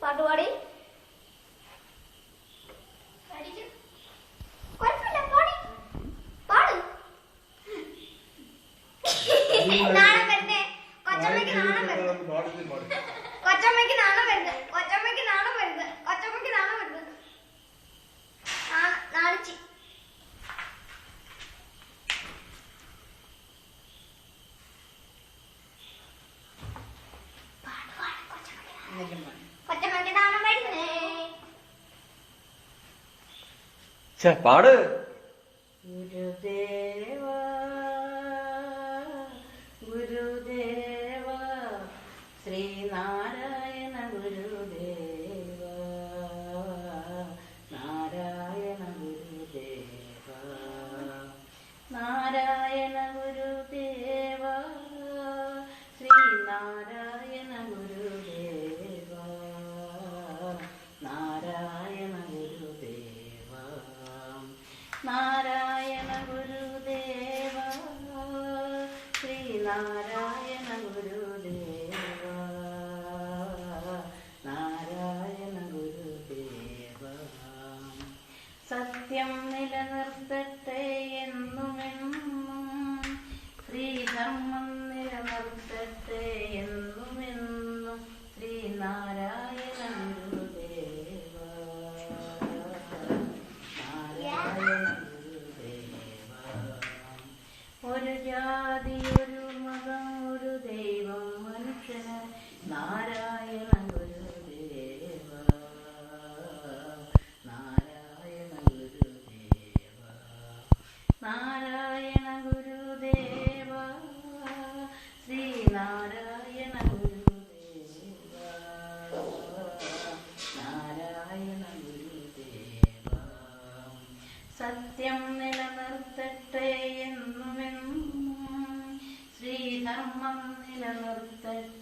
പാട്ടുപാടി കുഴപ്പമില്ല, പാടി പാട്. നാണം വരുന്നേ കൊച്ചമ്മയ്ക്ക്, നാണം വരുന്നത് കൊച്ചമ്മയ്ക്ക്, നാണം വരുന്നത് കൊച്ചമ്മയ്ക്ക്, നാണം വരുന്നത് കൊച്ചമ്മയ്ക്ക്, നാണം വരുന്നത് നാണിച്ചി. കൊച്ചമ്മയ്ക്ക് നാണം വരുന്നേ. പാട്. ഗുരുദേവ ഗുരുദേവ ശ്രീനാരായണ ഗുരുദേവ നാരായണ ഗുരുദേവ നാരായണ ഗുരുദേവ ശ്രീനാരായണ ഗുരുദേവ നാരായണ ഗുരുദേവ നാരായണ ഗുരുദേവ ശ്രീനാരായണ ഗുരുദേവ നാരായണ ഗുരുദേവ സത്യം നിലനിർത്തട്ടെ എന്നുമെന്നും ശ്രീധർമ്മം നിലനിർത്തട്ടെ എന്നുമെന്നും ശ്രീനാരായണ ഗുരുദേവ നാരായണ ഗുരുദേവ ഒരു ജാതി ഒരു മതം ഒരു ദൈവം മനുഷ്യന് നാരായണ ഗുരുദേവ നാരായണ ഗുരുദേവ നാരായണ ഗുരുദേവ ശ്രീനാരായണ ഗുരുദേവ നാരായണ ഗുരുദേവ സത്യം നിലനിർത്തട്ടെ എന്നുമെന്നും ശ്രീധർമ്മം നിലനിർത്തട്ടെ